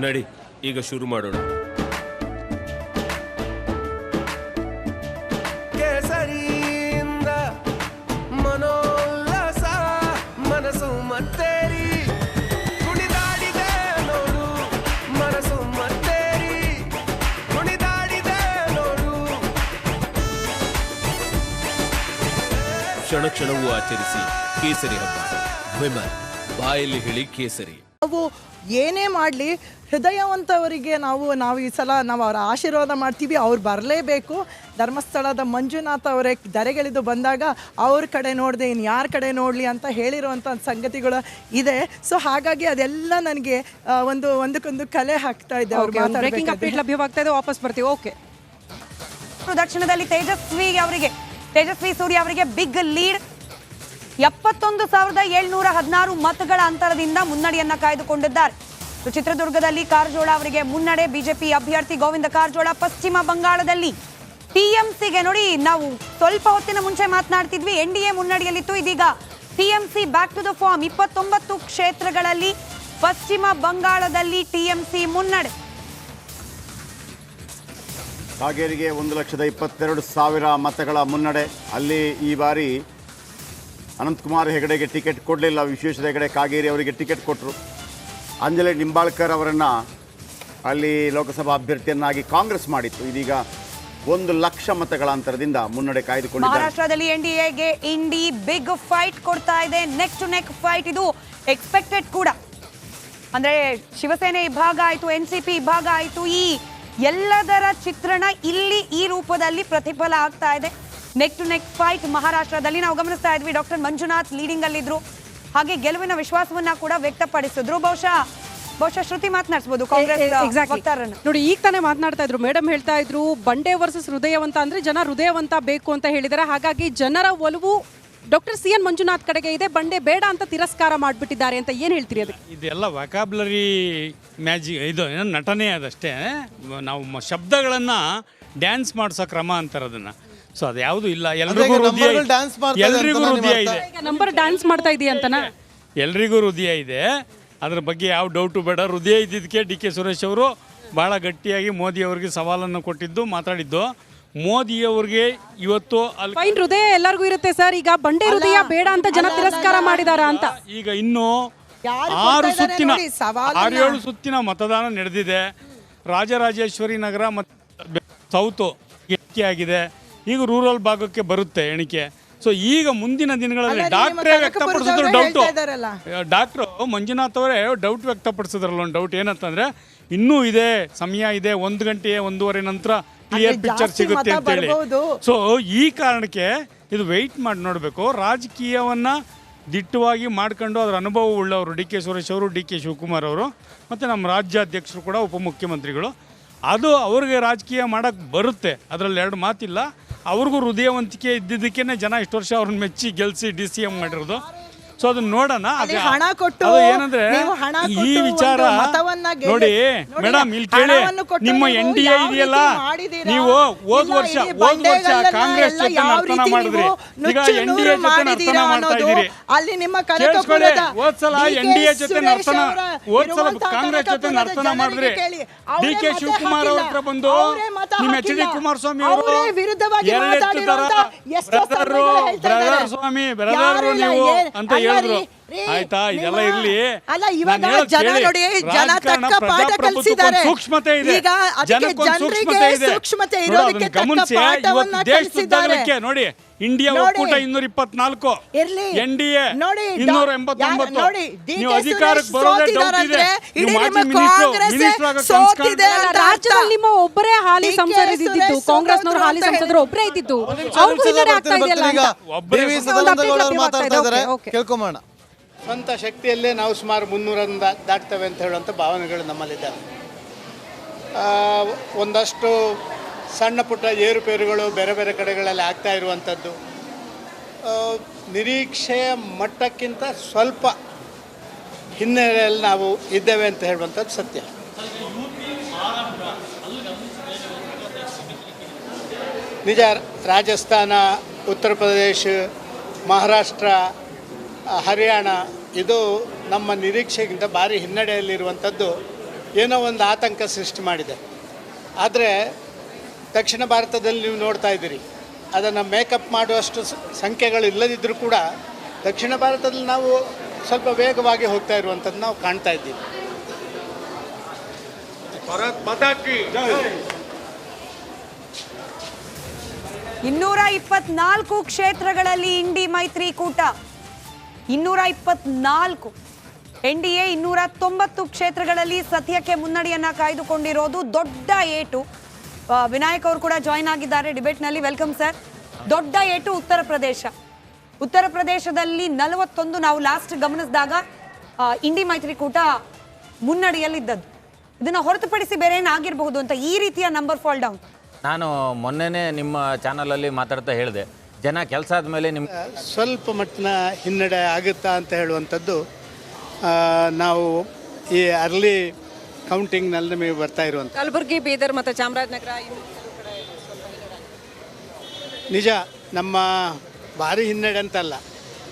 ನಡಿ ಈಗ ಶುರು ಮಾಡೋಣ. ಕೇಸರಿಯಿಂದ ಮನೋಲ್ಲಾಸ ಮನಸ್ಸು ಮತ್ತೇರಿ ಕುಣಿದಾಡಿದೆ ನೋಡು, ಮನಸ್ಸು ಮತ್ತೇರಿ ಕುಣಿದಾಡಿದೆ ನೋಡು. ಕ್ಷಣ ಕ್ಷಣವೂ ಆಚರಿಸಿ ಕೇಸರಿ ಹಬ್ಬ. ವಿಮಲ್ ಬಾಯಲ್ಲಿ ಹೇಳಿ ಕೇಸರಿ. ನಾವು ಏನೇ ಮಾಡಲಿ ಹೃದಯವಂತವರಿಗೆ ನಾವು ಈ ಸಲ ನಾವು ಅವರ ಆಶೀರ್ವಾದ ಮಾಡ್ತೀವಿ. ಅವ್ರು ಬರಲೇಬೇಕು. ಧರ್ಮಸ್ಥಳದ ಮಂಜುನಾಥ ಅವರೇ ಧರೆಗಿಳಿದು ಬಂದಾಗ ಅವ್ರ ಕಡೆ ನೋಡಿದೆ ಇನ್ನು ಯಾರ ಕಡೆ ನೋಡಲಿ ಅಂತ ಹೇಳಿರುವಂಥ ಸಂಗತಿಗಳು ಇದೆ. ಸೊ ಹಾಗಾಗಿ ಅದೆಲ್ಲ ನನಗೆ ಒಂದಕ್ಕೊಂದು ಕಲೆ ಹಾಕ್ತಾ ಇದೆ. ಬ್ರೇಕಿಂಗ್ ಅಪ್ಡೇಟ್ ಲಭ್ಯವಾಗ್ತಾ ಇದೆ, ವಾಪಸ್ ಬರ್ತೀವಿ. ಓಕೆ, ದಕ್ಷಿಣದಲ್ಲಿ ತೇಜಸ್ವಿ ಸೂರ್ಯ ಅವರಿಗೆ ಬಿಗ್ ಲೀಡ್. 71,716 ಮತಗಳ ಅಂತರದಿಂದ ಮುನ್ನಡೆಯನ್ನ ಕಾಯ್ದುಕೊಂಡಿದ್ದಾರೆ. ಚಿತ್ರದುರ್ಗದಲ್ಲಿ ಕಾರಜೋಳ ಅವರಿಗೆ ಮುನ್ನಡೆ. ಬಿಜೆಪಿ ಅಭ್ಯರ್ಥಿ ಗೋವಿಂದ ಕಾರಜೋಳ. ಪಶ್ಚಿಮ ಬಂಗಾಳದಲ್ಲಿ ಟಿಎಂಸಿಗೆ ನೋಡಿ, ನಾವು ಸ್ವಲ್ಪ ಹೊತ್ತಿನ ಮುಂಚೆ ಮಾತನಾಡ್ತಿದ್ವಿ, NDA ಮುನ್ನಡೆಯಲ್ಲಿತ್ತು. ಇದೀಗ TMC back to the form. 29 ಕ್ಷೇತ್ರಗಳಲ್ಲಿ ಪಶ್ಚಿಮ ಬಂಗಾಳದಲ್ಲಿ ಟಿಎಂಸಿ ಮುನ್ನಡೆ. ಕಾಗೇರಿಗೆ 1,22,000 ಮತಗಳ ಮುನ್ನಡೆ. ಅಲ್ಲಿ ಈ ಬಾರಿ ಅನಂತಕುಮಾರ್ ಹೆಗಡೆಗೆ ಟಿಕೆಟ್ ಕೊಡಲಿಲ್ಲ. ವಿಶ್ವೇಶ್ವರ ಹೆಗಡೆ ಕಾಗೇರಿ ಅವರಿಗೆ ಟಿಕೆಟ್ ಕೊಟ್ಟರು. ಅಂಜಲಿ ನಿಂಬಾಳ್ಕರ್ ಅವರನ್ನು ಅಲ್ಲಿ ಲೋಕಸಭಾ ಅಭ್ಯರ್ಥಿಯನ್ನಾಗಿ ಕಾಂಗ್ರೆಸ್ ಮಾಡಿತ್ತು. ಇದೀಗ 1,00,000 ಮತಗಳ ಅಂತರದಿಂದ ಮುನ್ನಡೆ ಕಾಯ್ದುಕೊಂಡಿದ್ದಾರೆ. ಮಹಾರಾಷ್ಟ್ರದಲ್ಲಿ NDAಗೆ ಇಂಡಿ ಬಿಗ್ ಫೈಟ್ ಕೊಡ್ತಾ ಇದೆ. Neck to neck fight. ಇದು ಎಕ್ಸ್ಪೆಕ್ಟೆಡ್ ಕೂಡ. ಅಂದ್ರೆ ಶಿವಸೇನೆ ವಿಭಾಗ ಆಯಿತು, NCP ವಿಭಾಗ ಆಯಿತು. ಈ ಎಲ್ಲದರ ಚಿತ್ರಣ ಇಲ್ಲಿ ಈ ರೂಪದಲ್ಲಿ ಪ್ರತಿಫಲ ಆಗ್ತಾ ಇದೆ. ನೆಕ್ ಟು ನೆಕ್ ಫೈಟ್ ಮಹಾರಾಷ್ಟ್ರದಲ್ಲಿ ನಾವು ಗಮನಿಸ್ತಾ ಇದ್ವಿ. ಡಾಕ್ಟರ್ ಮಂಜುನಾಥ್ ಲೀಡಿಂಗ್ ಅಲ್ಲಿದ್ರು. ಹಾಗೆ ಗೆಲುವಿನ ವಿಶ್ವಾಸವನ್ನ ಕೂಡ ವ್ಯಕ್ತಪಡಿಸಿದ್ರು. ಬಹುಶಃ ಶ್ರುತಿ ಮಾತನಾಡಿಸಬಹುದು ಕಾಂಗ್ರೆಸ್ ವಕ್ತಾರರನ್ನು. ನೋಡಿ, ಈಗ ತಾನೇ ಮಾತನಾಡ್ತಾ ಇದ್ರು ಮೇಡಮ್, ಹೇಳ್ತಾ ಇದ್ರು ಬಂಡೆ ವರ್ಸಸ್ ಹೃದಯವಂತ ಅಂದ್ರೆ ಜನ ಹೃದಯವಂತ ಬೇಕು ಅಂತ ಹೇಳಿದಾರೆ. ಹಾಗಾಗಿ ಜನರ ಒಲವು ಡಾಕ್ಟರ್ CN ಮಂಜುನಾಥ್ ಕಡೆಗೆ ಇದೆ, ಬಂಡೆ ಬೇಡ ಅಂತ ತಿರಸ್ಕಾರ ಮಾಡಿಬಿಟ್ಟಿದ್ದಾರೆ ಅಂತ ಏನು ಹೇಳ್ತೀರಿ? ಅದಕ್ಕೆ ಇದೆಲ್ಲ ವೊಕ್ಯಾಬ್ಯುಲರಿ ಮ್ಯಾಜಿಕ್, ಇದು ನಟನೆ ಅದಷ್ಟೇ. ನಾವು ಶಬ್ದಗಳನ್ನು ಡ್ಯಾನ್ಸ್ ಮಾಡಿಸೋ ಕ್ರಮ ಅಂತಾರೆ ಅದನ್ನು. ಸೊ ಅದು ಯಾವುದು ಇಲ್ಲ. ಎಲ್ರಿಗೂ ಹೃದಯ ಇದೆ. ನಂಬರ್ ಡ್ಯಾನ್ಸ್ ಮಾಡ್ತಾ ಇದೆಯಾ ಅಂತನ? ಎಲ್ರಿಗೂ ಹೃದಯ ಇದೆ, ಅದ್ರ ಬಗ್ಗೆ ಯಾವ ಡೌಟು ಬೇಡ. ಹೃದಯ ಇದ್ದಿದ್ದಕ್ಕೆ DK ಸುರೇಶ್ ಅವರು ಭಾಳ ಗಟ್ಟಿಯಾಗಿ ಮೋದಿ ಅವರಿಗೆ ಸವಾಲನ್ನು ಕೊಟ್ಟಿದ್ದು, ಮಾತಾಡಿದ್ದು. ಮೋದಿಯವ್ರಿಗೆ ಇವತ್ತು ಅಲ್ಲಿ ಫೈನ್ ಹೃದಯ ಎಲ್ಲರಿಗೂ ಇರುತ್ತೆ ಸರ್. ಈಗ ಬಂಡೆ ಹೃದಯ ಬೇಡ ಅಂತ ಜನ ತಿರಸ್ಕಾರ ಮಾಡಿದಾರ ಅಂತ. ಈಗ ಇನ್ನೂ 6-7 ಸುತ್ತಿನ ಮತದಾನ ನಡೆದಿದೆ. ರಾಜರಾಜೇಶ್ವರಿ ನಗರ ಮತ್ತು ಸೌತು ಎಣಿಕೆ ಆಗಿದೆ. ಈಗ ರೂರಲ್ ಭಾಗಕ್ಕೆ ಬರುತ್ತೆ ಎಣಿಕೆ. ಸೊ ಈಗ ಮುಂದಿನ ದಿನಗಳಲ್ಲಿ ಡಾಕ್ಟ್ರೇ ವ್ಯಕ್ತಪಡಿಸಿದ್ರು ಡೌಟು. ಡಾಕ್ಟ್ರು ಮಂಜುನಾಥ್ ಅವರೇ ಡೌಟ್ ವ್ಯಕ್ತಪಡಿಸಿದ್ರಲ್ಲ. ಒಂದು ಡೌಟ್ ಏನಂತಂದ್ರೆ, ಇನ್ನೂ ಇದೆ ಸಮಯ ಇದೆ, 1 ಗಂಟೆ 1:30 ನಂತರ ಕ್ಲಿಯರ್ ಪಿಕ್ಚರ್ ಸಿಗುತ್ತೆ ಅಂತೇಳಿ. ಸೊ ಈ ಕಾರಣಕ್ಕೆ ಇದು ವೆಯ್ಟ್ ಮಾಡಿ ನೋಡಬೇಕು. ರಾಜಕೀಯವನ್ನು ದಿಟ್ಟವಾಗಿ ಮಾಡ್ಕೊಂಡು ಅದರ ಅನುಭವ ಉಳ್ಳವರು DK ಸುರೇಶ್ ಅವರು, DK ಶಿವಕುಮಾರ್ ಅವರು ಮತ್ತು ನಮ್ಮ ರಾಜ್ಯಾಧ್ಯಕ್ಷರು ಕೂಡ, ಉಪಮುಖ್ಯಮಂತ್ರಿಗಳು. ಅದು ಅವ್ರಿಗೆ ರಾಜಕೀಯ ಮಾಡೋಕ್ಕೆ ಬರುತ್ತೆ, ಅದರಲ್ಲಿ 2 ಮಾತಿಲ್ಲ. ಅವ್ರಿಗೂ ಹೃದಯವಂತಿಕೆ ಇದ್ದಿದ್ದಕ್ಕೇ ಜನ ಇಷ್ಟು ವರ್ಷ ಅವ್ರನ್ನ ಮೆಚ್ಚಿ ಗೆಲ್ಲಿಸಿ DCM ಮಾಡಿರೋದು. ಸೊ ಅದನ್ನ ನೋಡೋಣ. ಏನಂದ್ರೆ ಈ ವಿಚಾರ ನೋಡಿ ಮೇಡಮ್, ಇಲ್ಲಿ ಕೇಳಿ, ನಿಮ್ಮ NDA ಇದೆಯಲ್ಲ, ನೀವು ಹೋದ ವರ್ಷ ಕಾಂಗ್ರೆಸ್ ಜೊತೆ ನರ್ತನ ಮಾಡಿದ್ರಿ, ಈಗ NDA ಜೊತೆ ನರ್ತನ ಮಾಡ್ತಾ ಇದ್ದೀರಿ. ಹೋದ್ಸಲ NDA ಜೊತೆ ನರ್ತನ, ಹೋದ್ಸಲ ಕಾಂಗ್ರೆಸ್ ಜೊತೆ ನರ್ತನ ಮಾಡಿದ್ರಿ. DK ಶಿವಕುಮಾರ್ ಅವ್ರ ಹತ್ರ ಬಂದು ನಿಮ್ಮ HD ಕುಮಾರಸ್ವಾಮಿ ಅವರು ಎರಡೆತ್ತು ತರ ಬ್ರದರ್ ಸ್ವಾಮಿ ಬ್ರದರ್ ನೀವು ಅಂತ ಹೇಳಿದ್ರು. ಆಯ್ತಾ, ಇದೆಲ್ಲ ಇರ್ಲಿ. ಸೂಕ್ಷ್ಮತೆ ಇದೆ, ಜನಕ್ಕೊಂದು ಸೂಕ್ಷ್ಮತೆ ಇದೆ. ಗಮನಿಸಿ, ಇವತ್ತು ದೇಶದುದ್ದಗಲಕ್ಕೆ ನೋಡಿ, ಇಂಡಿಯಾ ಒಕ್ಕೂಟ 224, NDA 289. ನೀವು ಅಧಿಕಾರಕ್ಕೆ ಬರೋದೇ ಡೌಟ್ ಇದೆ. ನೀವು ಮಾಜಿ ಮಿನಿಸ್ಟರ್ ರಾಜ್ಯದಲ್ಲಿ ನಿಮ್ಮ ಒಬ್ಬರೇ ಹಾಲಿ ಸಂಸದರಿದ್ದು, ಕಾಂಗ್ರೆಸ್ನವರು ಹಾಲಿ ಸಂಸದರು ಒಬ್ಬರೇ ಇದ್ದಿದ್ದು. ಕೇಳ್ಕೊಂಬೋಣ. ಸ್ವಂತ ಶಕ್ತಿಯಲ್ಲೇ ನಾವು ಸುಮಾರು 300 ದಾಟ್ತೇವೆ ಅಂತ ಹೇಳುವಂಥ ಭಾವನೆಗಳು ನಮ್ಮಲ್ಲಿದ್ದಾವೆ. ಒಂದಷ್ಟು ಸಣ್ಣ ಪುಟ್ಟ ಏರುಪೇರುಗಳು ಬೇರೆ ಬೇರೆ ಕಡೆಗಳಲ್ಲಿ ಆಗ್ತಾ ಇರುವಂಥದ್ದು ನಿರೀಕ್ಷೆಯ ಮಟ್ಟಕ್ಕಿಂತ ಸ್ವಲ್ಪ ಹಿನ್ನೆಲೆಯಲ್ಲಿ ನಾವು ಇದ್ದೇವೆ ಅಂತ ಹೇಳುವಂಥದ್ದು ಸತ್ಯ. ನಿಜ, ರಾಜಸ್ಥಾನ, ಉತ್ತರ ಪ್ರದೇಶ, ಮಹಾರಾಷ್ಟ್ರ, ಹರಿಯಾಣ ಇದು ನಮ್ಮ ನಿರೀಕ್ಷೆಗಿಂತ ಭಾರಿ ಹಿನ್ನಡೆಯಲ್ಲಿರುವಂಥದ್ದು ಏನೋ ಒಂದು ಆತಂಕ ಸೃಷ್ಟಿ ಮಾಡಿದೆ. ಆದರೆ ದಕ್ಷಿಣ ಭಾರತದಲ್ಲಿ ನೀವು ನೋಡ್ತಾ ಇದ್ದೀರಿ, ಅದನ್ನು ಮೇಕಪ್ ಮಾಡುವಷ್ಟು ಸಂಖ್ಯೆಗಳು ಇಲ್ಲದಿದ್ದರೂ ಕೂಡ ದಕ್ಷಿಣ ಭಾರತದಲ್ಲಿ ನಾವು ಸ್ವಲ್ಪ ವೇಗವಾಗಿ ಹೋಗ್ತಾ ಇರುವಂಥದ್ದು ನಾವು ಕಾಣ್ತಾ ಇದ್ದೀವಿ. 224 ಕ್ಷೇತ್ರಗಳಲ್ಲಿ ಇಂಡಿ ಮೈತ್ರಿಕೂಟ 224, NDA 290 ಕ್ಷೇತ್ರಗಳಲ್ಲಿ ಸದ್ಯಕ್ಕೆ ಮುನ್ನಡೆಯನ್ನ ಕಾಯ್ದುಕೊಂಡಿರೋದು ದೊಡ್ಡ ಏಟು. ವಿನಾಯಕ್ ಅವರು ಕೂಡ ಜಾಯ್ನ್ ಆಗಿದ್ದಾರೆ ಡಿಬೇಟ್ನಲ್ಲಿ. Welcome sir. ದೊಡ್ಡ ಏಟು ಉತ್ತರ ಪ್ರದೇಶದಲ್ಲಿ 41 ನಾವು ಲಾಸ್ಟ್ ಗಮನಿಸಿದಾಗ ಇಂಡಿ ಮೈತ್ರಿಕೂಟ ಮುನ್ನಡೆಯಲ್ಲಿದ್ದದ್ದು. ಇದನ್ನ ಹೊರತುಪಡಿಸಿ ಬೇರೆ ಏನಾಗಿರಬಹುದು ಅಂತ ಈ ರೀತಿಯ ನಂಬರ್ ಫಾಲ್ ಡೌನ್. ನಾನು ಮೊನ್ನೆನೇ ನಿಮ್ಮ ಚಾನಲಲ್ಲಿ ಮಾತಾಡ್ತಾ ಹೇಳಿದೆ, ಜನ ಕೆಲಸ ಆದಮೇಲೆ ನಿಮ್ಮ ಸ್ವಲ್ಪ ಮಟ್ಟಿನ ಹಿನ್ನಡೆ ಆಗುತ್ತಾ ಅಂತ ಹೇಳುವಂಥದ್ದು ನಾವು ಈ ಅರ್ಲಿ ಕೌಂಟಿಂಗ್ನಲ್ಲಿ ನಮಗೆ ಬರ್ತಾ ಇರುವಂಥ ಕಲಬುರಗಿ, ಬೀದರ್ ಮತ್ತು ಚಾಮರಾಜನಗರ ನಿಜ. ನಮ್ಮ ಭಾರಿ ಹಿನ್ನಡೆ ಅಂತಲ್ಲ,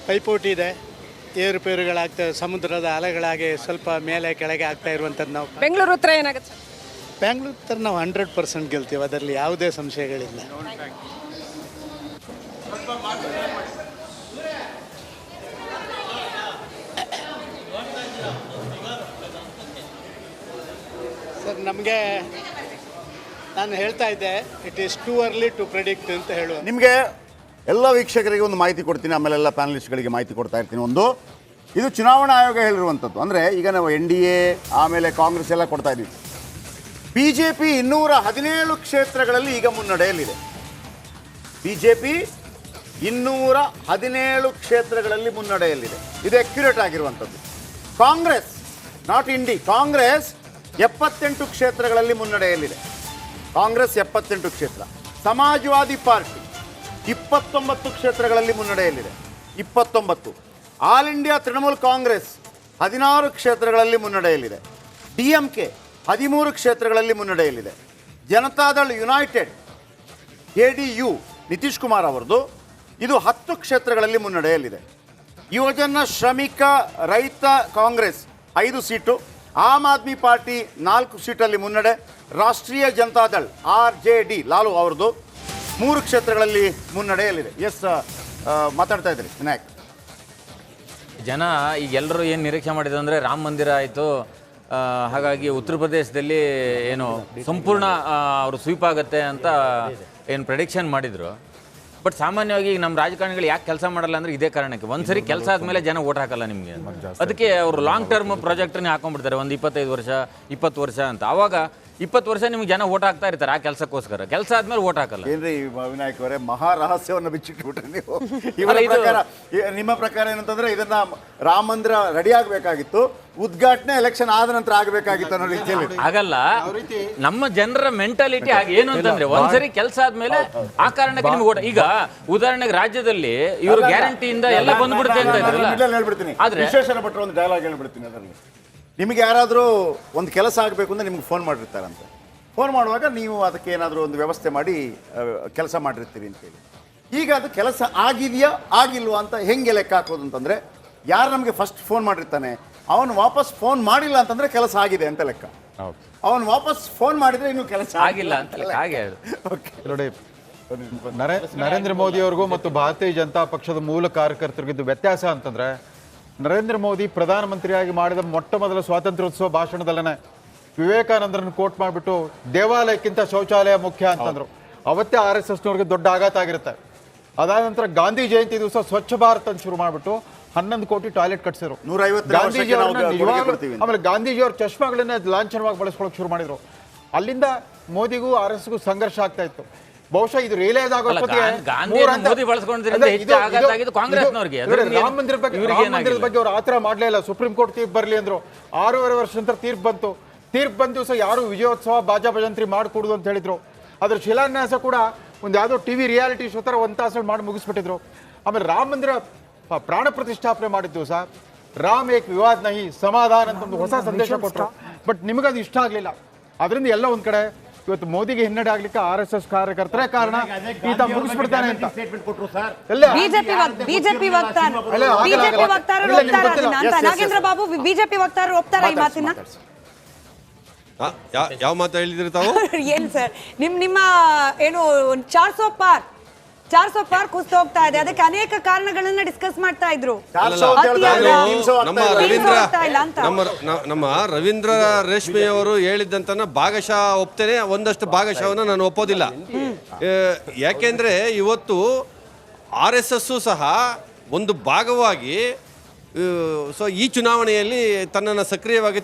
ಪೈಪೋಟಿ ಇದೆ, ಏರುಪೇರುಗಳಾಗ್ತವೆ, ಸಮುದ್ರದ ಅಲೆಗಳಾಗಿ ಸ್ವಲ್ಪ ಮೇಲೆ ಕೆಳಗೆ ಆಗ್ತಾ ಇರುವಂಥದ್ದು. ನಾವು ಬೆಂಗಳೂರು ಉತ್ತರ ಏನಾಗುತ್ತೆ? ಬ್ಯಾಂಗ್ಳೂರ್ ಥರ ನಾವು 100% ಗೆಲ್ತೀವಿ, ಅದರಲ್ಲಿ ಯಾವುದೇ ಸಂಶಯಗಳಿಲ್ಲ. ಸರ್, ನಮಗೆ ನಾನು ಹೇಳ್ತಾ ಇದ್ದೆ, it is too early to predict ಅಂತ ಹೇಳುವ. ನಿಮಗೆ ಎಲ್ಲ ವೀಕ್ಷಕರಿಗೆ ಒಂದು ಮಾಹಿತಿ ಕೊಡ್ತೀನಿ, ಆಮೇಲೆ ಎಲ್ಲ ಪ್ಯಾನಲಿಸ್ಟ್ಗಳಿಗೆ ಮಾಹಿತಿ ಕೊಡ್ತಾ ಇರ್ತೀನಿ. ಒಂದು, ಇದು ಚುನಾವಣಾ ಆಯೋಗ ಹೇಳಿರುವಂಥದ್ದು. ಅಂದರೆ ಈಗ ನಾವು NDA ಆಮೇಲೆ ಕಾಂಗ್ರೆಸ್ ಎಲ್ಲ ಕೊಡ್ತಾ ಇದ್ದೀವಿ. BJP 217 ಕ್ಷೇತ್ರಗಳಲ್ಲಿ ಈಗ ಮುನ್ನಡೆಯಲ್ಲಿದೆ. BJP 217 ಕ್ಷೇತ್ರಗಳಲ್ಲಿ ಮುನ್ನಡೆಯಲ್ಲಿದೆ. ಇದು ಅಕ್ಯುರೇಟ್ ಆಗಿರುವಂಥದ್ದು. ಕಾಂಗ್ರೆಸ್, ನಾಟ್ ಇಂಡಿ, ಕಾಂಗ್ರೆಸ್ 78 ಕ್ಷೇತ್ರಗಳಲ್ಲಿ ಮುನ್ನಡೆಯಲ್ಲಿದೆ. ಕಾಂಗ್ರೆಸ್ 78 ಕ್ಷೇತ್ರ. ಸಮಾಜವಾದಿ ಪಾರ್ಟಿ 29 ಕ್ಷೇತ್ರಗಳಲ್ಲಿ ಮುನ್ನಡೆಯಲ್ಲಿದೆ. 29. ಆಲ್ ಇಂಡಿಯಾ ತೃಣಮೂಲ್ ಕಾಂಗ್ರೆಸ್ 16 ಕ್ಷೇತ್ರಗಳಲ್ಲಿ ಮುನ್ನಡೆಯಲ್ಲಿದೆ. DMK 13 ಕ್ಷೇತ್ರಗಳಲ್ಲಿ ಮುನ್ನಡೆಯಲ್ಲಿದೆ. ಜನತಾದಳ್ ಯುನೈಟೆಡ್ JDU ನಿತೀಶ್ ಕುಮಾರ್ ಅವರದು, ಇದು 10 ಕ್ಷೇತ್ರಗಳಲ್ಲಿ ಮುನ್ನಡೆಯಲ್ಲಿದೆ. ಯುವಜನ ಶ್ರಮಿಕ ರೈತ ಕಾಂಗ್ರೆಸ್ 5 ಸೀಟು. ಆಮ್ ಆದ್ಮಿ ಪಾರ್ಟಿ 4 ಸೀಟಲ್ಲಿ ಮುನ್ನಡೆ. ರಾಷ್ಟ್ರೀಯ ಜನತಾದಳ್ RJD ಲಾಲು ಅವರದು 3 ಕ್ಷೇತ್ರಗಳಲ್ಲಿ ಮುನ್ನಡೆಯಲ್ಲಿದೆ. ಎಸ್, ಮಾತಾಡ್ತಾ ಇದ್ರಿ ವಿನಾಯಕ್. ಜನ ಈಗ ಎಲ್ಲರೂ ಏನು ನಿರೀಕ್ಷೆ ಮಾಡಿದ್ರು ಅಂದರೆ ರಾಮ ಮಂದಿರ ಆಯಿತು, ಹಾಗಾಗಿ ಉತ್ತರ ಪ್ರದೇಶದಲ್ಲಿ ಏನು ಸಂಪೂರ್ಣ ಅವರು ಸ್ವೀಪ್ ಆಗುತ್ತೆ ಅಂತ ಏನು ಪ್ರೆಡಿಕ್ಷನ್ ಮಾಡಿದರು. ಬಟ್ ಸಾಮಾನ್ಯವಾಗಿ ನಮ್ಮ ರಾಜಕಾರಣಿಗಳು ಯಾಕೆ ಕೆಲಸ ಮಾಡಲ್ಲ ಅಂದರೆ ಇದೇ ಕಾರಣಕ್ಕೆ. ಒಂದ್ಸರಿ ಕೆಲಸ ಆದಮೇಲೆ ಜನ ಓಟ್ ಹಾಕಲ್ಲ ನಿಮಗೆ. ಅದಕ್ಕೆ ಅವರು ಲಾಂಗ್ ಟರ್ಮ್ ಪ್ರಾಜೆಕ್ಟ್ನೇ ಹಾಕೊಂಡ್ಬಿಡ್ತಾರೆ, ಒಂದು 25 ವರ್ಷ 20 ವರ್ಷ ಅಂತ. ಆವಾಗ 20 ವರ್ಷ ನಿಮ್ಗೆ ಜನ ಓಟ್ ಹಾಕ್ತಾ ಇರ್ತಾರೆ ಆ ಕೆಲಸಕ್ಕೋಸ್ಕರ. ಕೆಲಸ ಆದ್ಮೇಲೆ ಓಟ್ ಹಾಕಲ್ಲ. ಏನ್ರಿ ವಿನಾಯಕ್ ಅವರೇ, ಮಹಾ ರಹಸ್ಯವನ್ನು ಬಿಚ್ಚಿಟ್ಬಿಟ್ರೆ ನೀವು. ಇವರ ಪ್ರಕಾರ, ನಿಮ್ಮ ಪ್ರಕಾರ ಏನಂತಂದ್ರೆ ಇದನ್ನ ರಾಮ ಮಂದಿರ ರೆಡಿ ಆಗಬೇಕಾಗಿತ್ತು, ಉದ್ಘಾಟನೆ ಎಲೆಕ್ಷನ್ ಆದ ನಂತರ ಆಗಬೇಕಾಗಿತ್ತು ಅನ್ನೋ ರೀತಿಯಲ್ಲಿ ಆಗಲ್ಲ. ನಮ್ಮ ಜನರ ಮೆಂಟಾಲಿಟಿ ಆಗಿ ಏನು ಅಂತಂದ್ರೆ ಒಂದ್ಸರಿ ಕೆಲಸ ಆದ್ಮೇಲೆ ಆ ಕಾರಣಕ್ಕೆ ನಿಮ್ಗೆ ಓಟ್. ಈಗ ಉದಾಹರಣೆಗೆ ರಾಜ್ಯದಲ್ಲಿ ಇವರು ಗ್ಯಾರಂಟಿಯಿಂದ ಎಲ್ಲ ಬಂದ್ಬಿಡುತ್ತೆ ಅಂತ ಇದ್ರಲ್ಲ. ಹೇಳ್ಬಿಡ್ತೀನಿ, ವಿಶ್ವೇಶ್ವರ ಭಟ್ರು ಒಂದು ಡೈಲಾಗ್ ಹೇಳ್ಬಿಡ್ತೀನಿ. ಅದರಲ್ಲಿ ನಿಮಗೆ ಯಾರಾದರೂ ಒಂದು ಕೆಲಸ ಆಗಬೇಕು ಅಂದರೆ ನಿಮ್ಗೆ ಫೋನ್ ಮಾಡಿರ್ತಾರಂತೆ. ಫೋನ್ ಮಾಡುವಾಗ ನೀವು ಅದಕ್ಕೆ ಏನಾದರೂ ಒಂದು ವ್ಯವಸ್ಥೆ ಮಾಡಿ ಕೆಲಸ ಮಾಡಿರ್ತೀರಿ ಅಂತೇಳಿ. ಈಗ ಅದು ಕೆಲಸ ಆಗಿದೆಯಾ ಆಗಿಲ್ವಾ ಅಂತ ಹೆಂಗೆ ಲೆಕ್ಕ ಹಾಕೋದು ಅಂತಂದರೆ, ಯಾರು ನಮಗೆ ಫಸ್ಟ್ ಫೋನ್ ಮಾಡಿರ್ತಾನೆ ಅವನು ವಾಪಸ್ ಫೋನ್ ಮಾಡಿಲ್ಲ ಅಂತಂದರೆ ಕೆಲಸ ಆಗಿದೆ ಅಂತ ಲೆಕ್ಕ. ಅವನು ವಾಪಸ್ ಫೋನ್ ಮಾಡಿದರೆ ಇನ್ನೂ ಕೆಲಸ ಆಗಿಲ್ಲ ಅಂತ ಲೆಕ್ಕ. ಹಾಗೆ ನೋಡಿ, ನರೇಂದ್ರ ಮೋದಿ ಅವ್ರಿಗೂ ಮತ್ತು ಭಾರತೀಯ ಜನತಾ ಪಕ್ಷದ ಮೂಲ ಕಾರ್ಯಕರ್ತರಿಗಿದ್ದು ವ್ಯತ್ಯಾಸ ಅಂತಂದ್ರೆ, ನರೇಂದ್ರ ಮೋದಿ ಪ್ರಧಾನಮಂತ್ರಿಯಾಗಿ ಮಾಡಿದ ಮೊಟ್ಟ ಮೊದಲ ಸ್ವಾತಂತ್ರ್ಯೋತ್ಸವ ಭಾಷಣದಲ್ಲೇ ವಿವೇಕಾನಂದರನ್ನು ಕೋಟ್ ಮಾಡಿಬಿಟ್ಟು ದೇವಾಲಯಕ್ಕಿಂತ ಶೌಚಾಲಯ ಮುಖ್ಯ ಅಂತಂದ್ರು. ಅವತ್ತೇ RSSನವ್ರಿಗೆ ದೊಡ್ಡ ಆಘಾತ ಆಗಿರುತ್ತೆ. ಅದಾದ ನಂತರ ಗಾಂಧಿ ಜಯಂತಿ ದಿವಸ ಸ್ವಚ್ಛ ಭಾರತ್ ಅಂತ ಶುರು ಮಾಡಿಬಿಟ್ಟು 11 ಕೋಟಿ ಟಾಯ್ಲೆಟ್ ಕಟ್ಸಿದ್ರು. 150 ಆಮೇಲೆ ಗಾಂಧೀಜಿಯವ್ರ ಚಶ್ಮಾಗಳನ್ನ ಲಾಂಛನವಾಗಿ ಬಳಸ್ಕೊಳಕ್ ಶುರು ಮಾಡಿದ್ರು. ಅಲ್ಲಿಂದ ಮೋದಿಗೂ RSSಗೂ ಸಂಘರ್ಷ ಆಗ್ತಾ ಇತ್ತು. ಬಹುಶಃ ಇದು ರಿಯಲೈಸ್ ಆಗೋ ರಾಮ ಮಂದಿರದ ಬಗ್ಗೆ ಅವ್ರು ಆತರ ಮಾಡ್ಲೇ ಇಲ್ಲ. ಸುಪ್ರೀಂ ಕೋರ್ಟ್ ತೀರ್ಪು ಬರಲಿ ಅಂದ್ರು. 6.5 ವರ್ಷ ನಂತರ ತೀರ್ಪು ಬಂತು. ತೀರ್ಪು ಬಂದ ದಿವಸ ಯಾರು ವಿಜಯೋತ್ಸವ ಬಾಜಾ ಭಜಂತ್ರಿ ಮಾಡಿಕೊಡುದು ಅಂತ ಹೇಳಿದ್ರು. ಅದ್ರ ಶಿಲಾನ್ಯಾಸ ಕೂಡ ಒಂದು ಯಾವುದೋ TV ರಿಯಾಲಿಟಿ ಶೋ ತರ 1 ತಾಸು ಮಾಡಿ ಮುಗಿಸ್ಬಿಟ್ಟಿದ್ರು. ಆಮೇಲೆ ರಾಮ ಮಂದಿರ ಪ್ರಾಣ ಪ್ರತಿಷ್ಠಾಪನೆ ಮಾಡಿದ ದಿವಸ ರಾಮ್ ಏಕ್ ವಿವಾದ್ ನಹಿ ಸಮಾಧಾನ ಅಂತ ಒಂದು ಹೊಸ ಸಂದೇಶ ಕೊಟ್ಟರು. ಬಟ್ ನಿಮಗದು ಇಷ್ಟ ಆಗಲಿಲ್ಲ. ಅದರಿಂದ ಎಲ್ಲ ಒಂದು ಕಡೆ ಇವತ್ತು ಮೋದಿಗೆ ಹಿನ್ನಡೆ ಆಗ್ಲಿಕ್ಕೆ RSS ಕಾರ್ಯಕರ್ತರೇ ಕಾರಣ, ಈತ ಮುಗಿಸ್ಬಿಡ್ತಾನೆ ಅಂತ. ಸ್ಟೇಟ್ಮೆಂಟ್ ಕೊಟ್ಟರು ಸರ್. ಬಿಜೆಪಿ ವಕ್ತಾರರು ಒಪ್ತಾರ ಅದನ್ನ ಅಂತ ನಾಗೇಂದ್ರ ಬಾಬು ಬಿಜೆಪಿ ವಕ್ತಾರರು ಒಪ್ತಾರ ಈ ಮಾತಿನ? ಯಾವ ಮಾತು ಹೇಳಿದ್ರಿ ತಾವು? ಏನ್ ಸರ್ ನಿಮ್ಮ ಏನು 400 ಪಾರ್ ಕುಸ್ತು ಹೋಗ್ತಾ ಇದೆ, ಅದಕ್ಕೆ ಅನೇಕ ಕಾರಣಗಳನ್ನ ಡಿಸ್ಕಸ್ ಮಾಡ್ತಾ ಇದ್ರು. ನಮ್ಮ ರವೀಂದ್ರ ರೇಷ್ಮೆ ಅವರು ಹೇಳಿದ್ದಂತ ಭಾಗಶಃ ಒಪ್ತೇನೆ, ಒಂದಷ್ಟು ಭಾಗಶಃವನ್ನ ನಾನು ಒಪ್ಪೋದಿಲ್ಲ. ಯಾಕೆಂದ್ರೆ ಇವತ್ತು RSS ಸಹ ಒಂದು ಭಾಗವಾಗಿ ಸೊ ಈ ಚುನಾವಣೆಯಲ್ಲಿ ತನ್ನನ್ನು ಸಕ್ರಿಯವಾಗಿ